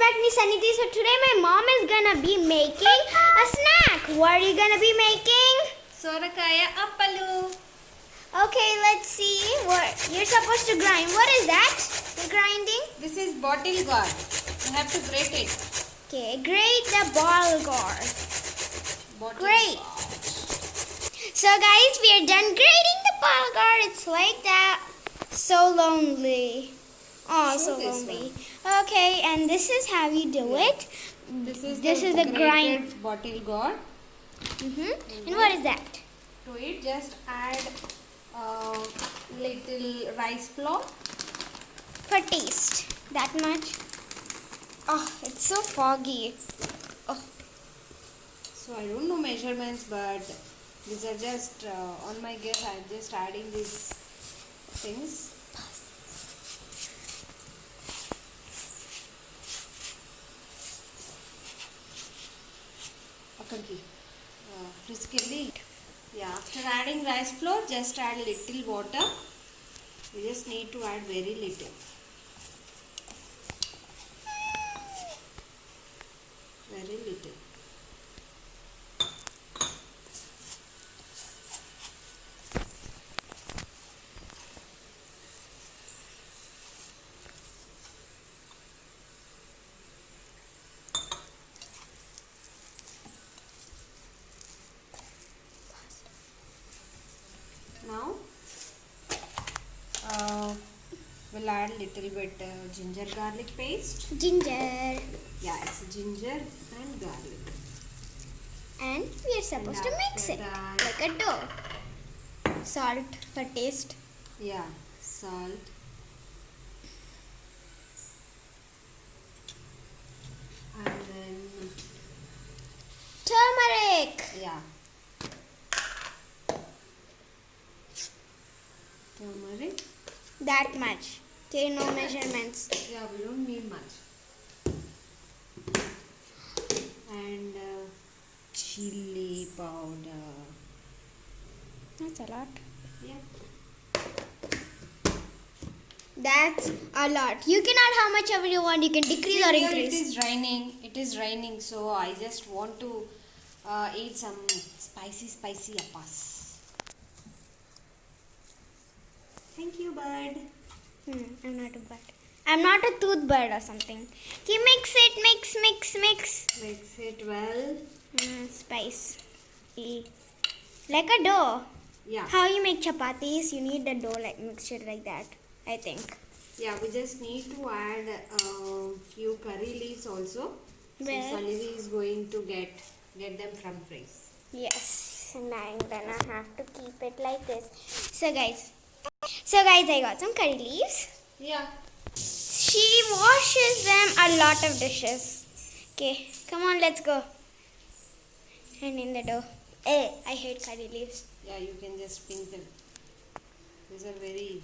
back, me Sanity. So today my mom is gonna be making a snack. What are you gonna be making? Sorakaya appalu. Okay, let's see. What you're supposed to grind. What is that? You're grinding? This is bottle gourd. You have to grate it. Okay, grate the ball gourd. Bottle Great. gourd. So guys, we are done grating the ball gourd. It's like that. So lonely. Oh, Show so this lonely. Okay, and this is how you do it. This is the grated grind. bottle gourd. And what is that? To it, just add little rice flour. For taste. That much. Oh, it's so foggy. Oh, So I don't know measurements, but these are just on my guess. I'm just adding these things. Yeah, after adding rice flour, just add little water. You just need to add very little. Very little. Now we'll add little bit ginger garlic paste. ginger. Yeah, it's ginger and garlic. And we are supposed to mix it After that- like a dough. Salt for taste. Yeah, salt. And then Turmeric. yeah, turmeric. That much. Okay, no measurements. Yeah, we don't need much. And chili powder. That's a lot. Yeah. That's a lot. You can add how much ever you want. You can decrease or Here increase. it is raining. It is raining, so I just want to eat some spicy appas. Thank you, bird. I'm not a bird. I'm not a tooth bird or something. Okay, mix it. Mix. Mix it well. Spice. Like a dough. Yeah. How you make chapatis, you need the dough like mixture like that, I think. Yeah, we just need to add few curry leaves also. Where? So Salivi is going to get them from fries. Yes. And I'm gonna have to keep it like this. So guys, I got some curry leaves. Yeah. She washes them a lot of dishes. Okay, come on, let's go. And in the dough. I hate curry leaves. Yeah, you can just pinch them. These are very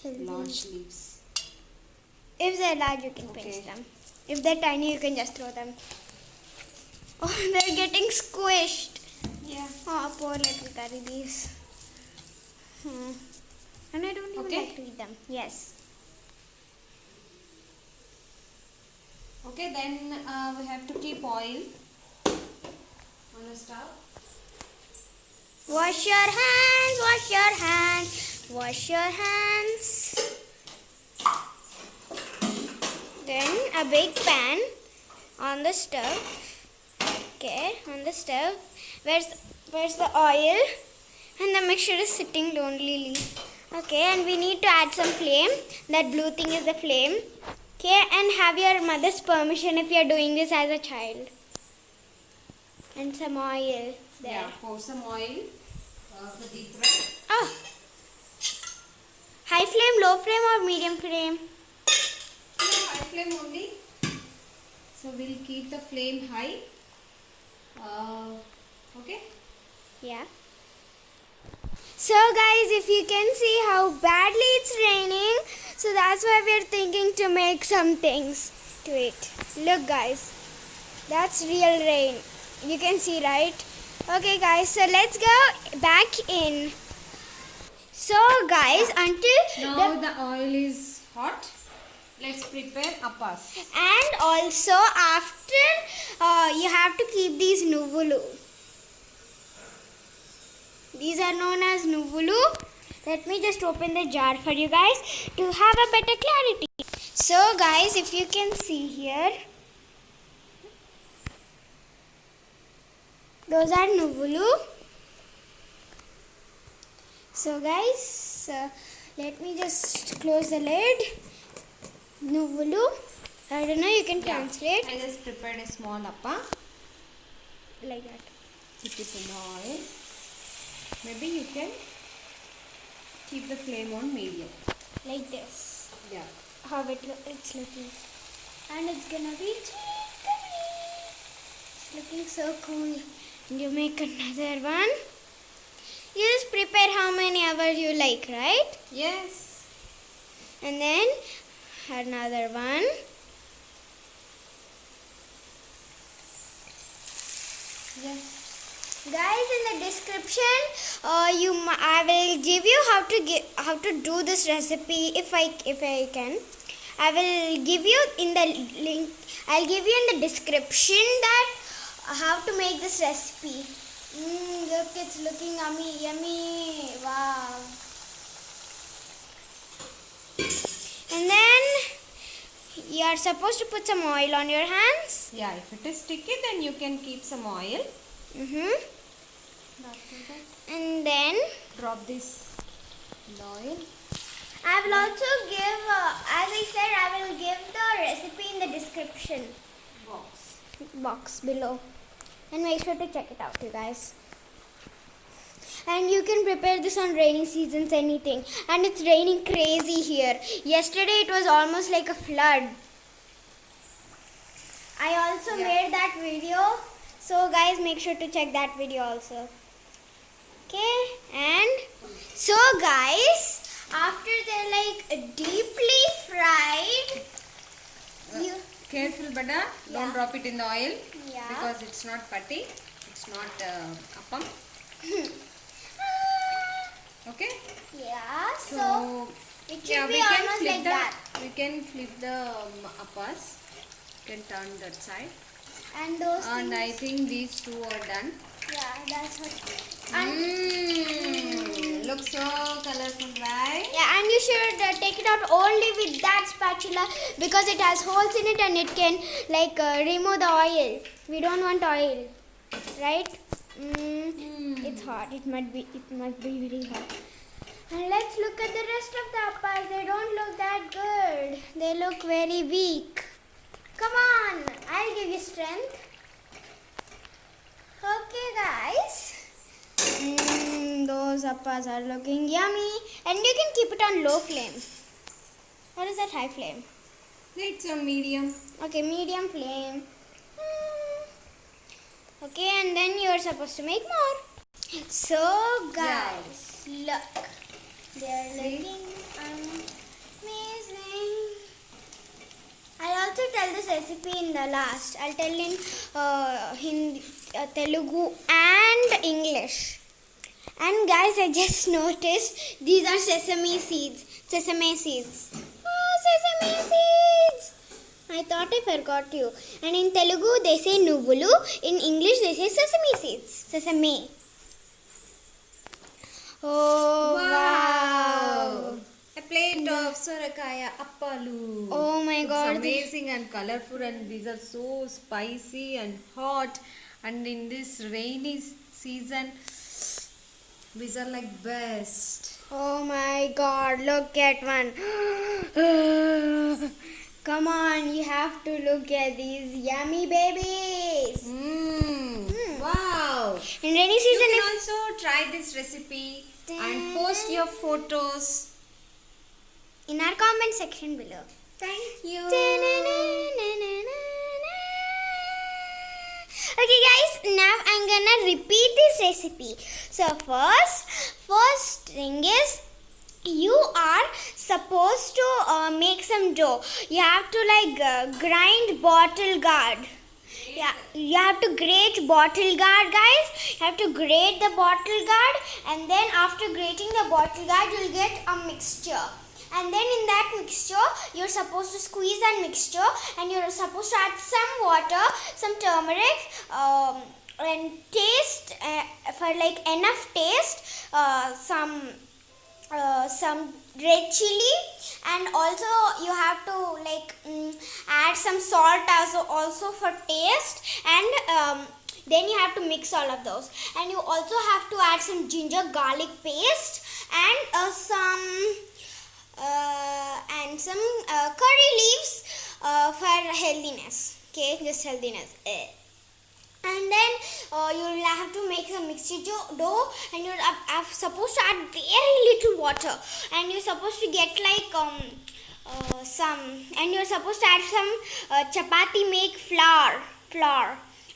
Healthy. large leaves. If they're large, you can Okay. pinch them. If they're tiny, you can just throw them. Oh, they're getting squished. Yeah. Oh, poor little curry leaves. And I don't even Okay. like to eat them. Yes. Okay, then we have to keep oil on the stove. Wash your hands, wash your hands, wash your hands. Then a big pan on the stove. Okay, on the stove. Where's the oil? And the mixture is sitting lonely. Okay, and we need to add some flame. That blue thing is the flame. Okay, and have your mother's permission if you are doing this as a child. And some oil there. Yeah, pour some oil for deep fry. Oh. High flame, low flame or medium flame? No, high flame only. So we'll keep the flame high. Okay. Yeah. So guys, if you can see how badly it's raining, so that's why we're thinking to make some things to it. Look guys, that's real rain. You can see, right? Okay guys, so let's go back in. So guys, until Now the oil is hot. let's prepare appas. And also after you have to keep these nuvulu. These are known as nuvulu. Let me just open the jar for you guys to have a better clarity. So guys, if you can see here, those are nuvulu. So guys, let me just close the lid. Nuvulu. I don't know, you can translate. I just prepared a small appa. Like that. Keep it in the oil. Maybe you can keep the flame on medium. Like this. Yeah. How it's looking. And it's gonna be chickeny. It's looking so cool. And you make another one. You just prepare how many hours you like, right? Yes. And then another one. Yes. Guys, in the description, I will give you how to do this recipe if I can. I will give you in the link. I'll give you in the description that how to make this recipe. Look, it's looking yummy. Wow. And then you are supposed to put some oil on your hands. Yeah, if it is sticky, then you can keep some oil. And then Drop this in the oil. I will also give, as I said, I will give the recipe in the description box below. And make sure to check it out, you guys. And you can prepare this on rainy seasons, anything. And it's raining crazy here. Yesterday it was almost like a flood. I also made that video. So guys, make sure to check that video also. Okay, and so guys, after they're like deeply fried, you Careful, Bada. Don't Yeah. drop it in the oil. Yeah. Because it's not patti. It's not appam. Okay. yeah, so So it should yeah, be we can almost flip like the that. we can flip the appas. You can turn that side. And those And things, I think these two are done. yeah, that's what. And Looks so colorful, right? yeah, and you should take it out only with that spatula because it has holes in it and it can like remove the oil. We don't want oil, right? It's hot. It might be very hot. And let's look at the rest of the appas. They don't look that good. They look very weak. Come on, I'll give you strength. Okay, guys. Those appas are looking yummy. And you can keep it on low flame. What is that high flame? It's on medium. Okay, medium flame. Okay, and then you're supposed to make more. So, guys, look. They're looking amazing. I'll also tell this recipe in the last. I'll tell in Hindi, Telugu and English. And guys, I just noticed these are sesame seeds. Sesame seeds. Oh, sesame seeds! I thought I forgot you. And in Telugu, they say nuvulu. In English, they say sesame seeds. Sesame. Oh, wow. A plate of sorakaya appalu. Oh my God. It's amazing and colorful, and these are so spicy and hot. And in this rainy season, these are like best. Oh my God, look at one. Come on, you have to look at these yummy babies. Wow. In rainy You season, can also try this recipe and post your photos. in our comment section below. Thank you. Okay guys, now I'm gonna repeat this recipe. So first thing is, you are supposed to make some dough. You have to like grind bottle gourd. Yeah, you have to grate bottle gourd, guys. You have to grate the bottle gourd, and then after grating the bottle gourd, you'll get a mixture. And then in that mixture, you're supposed to squeeze that mixture, and you're supposed to add some water, some turmeric, and taste for like enough taste, some red chili, and also you have to like add some salt also for taste, and then you have to mix all of those, and you also have to add some ginger garlic paste, and some curry leaves for healthiness. Okay, just healthiness. And then you'll have to make a mixture dough, and you're supposed to add very little water, and you're supposed to get like you're supposed to add some chapati make flour,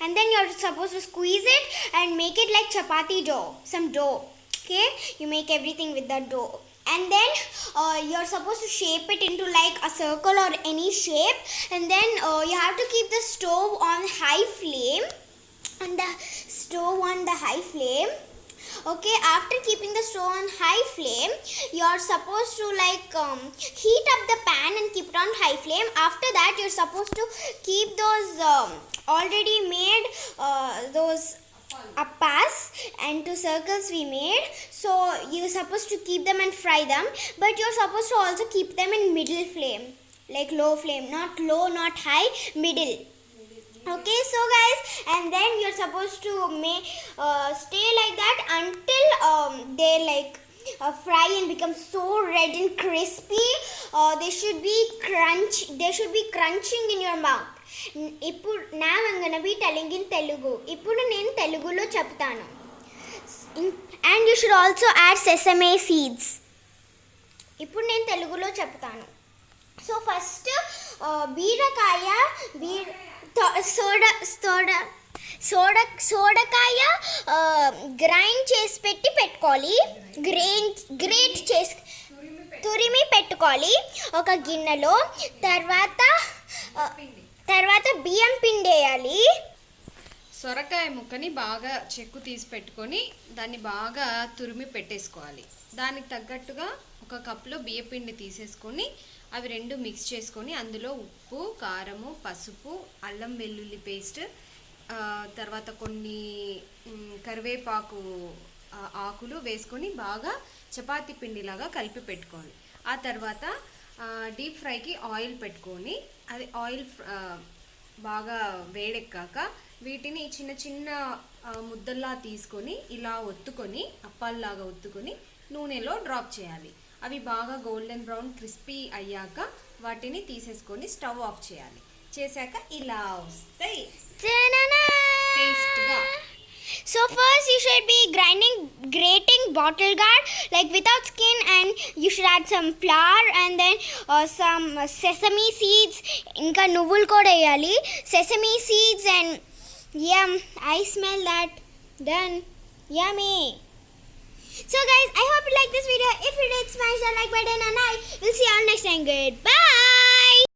and then you're supposed to squeeze it and make it like chapati dough, some dough. Okay, you make everything with the dough, and then you're supposed to shape it into like a circle or any shape, and then you have to keep the stove on high flame. Okay, after keeping the stove on high flame, you're supposed to like heat up the pan and keep it on high flame. After that, you're supposed to keep those already made those appas and two circles we made. So you're supposed to keep them and fry them, but you're supposed to also keep them in middle flame, like low flame, not low, not high, middle. Okay, so guys, and then you're supposed to stay like that until they like fry and become so red and crispy. They should be crunching in your mouth. Now I'm gonna be telling in Telugu. Ippudu nenu Telugulo cheptanu. And you should also add sesame seeds. Ippudu nenu Telugulo cheptanu. So first బీరకాయ సోడకాయ grind చేసి పెట్టుకోవాలి. Great చేసి తురిమి పెట్టుకోవాలి ఒక గిన్నెలో. తర్వాత బియ్యం పిండి వేయాలి. సొరకాయ ముక్కని బాగా చెక్కు తీసి పెట్టుకొని దాన్ని బాగా తురిమి పెట్టేసుకోవాలి. దానికి తగ్గట్టుగా ఒక కప్లో బియ్యపిండి తీసేసుకొని అవి రెండు మిక్స్ చేసుకొని అందులో ఉప్పు, కారము, పసుపు, అల్లం వెల్లుల్లి పేస్ట్, తర్వాత కొన్ని కరివేపాకు ఆకులు వేసుకొని బాగా చపాతీ పిండిలాగా కలిపి పెట్టుకోవాలి. ఆ తర్వాత డీప్ ఫ్రైకి ఆయిల్ పెట్టుకొని అది ఆయిల్ బాగా వేడెక్కాక వీటిని చిన్న చిన్న ముద్దల్లా తీసుకొని ఇలా ఒత్తుకొని అప్పాల్లాగా ఒత్తుకొని నూనెలో డ్రాప్ చేయాలి. అవి బాగా గోల్డెన్ బ్రౌన్ క్రిస్పీ అయ్యాక వాటిని తీసేసుకొని స్టవ్ ఆఫ్ చేయాలి. చేశాక ఇలా వస్తాయి టేస్ట్గా. So first you should be grating bottle gourd like without skin, and you should add some flour and then some sesame seeds. Inka nuvul kuda veyali. Sesame seeds and yum, I smell that. Done. Yummy. So guys, I hope you like this video. If you did, smash the like button, and I will see you all next time. Goodbye.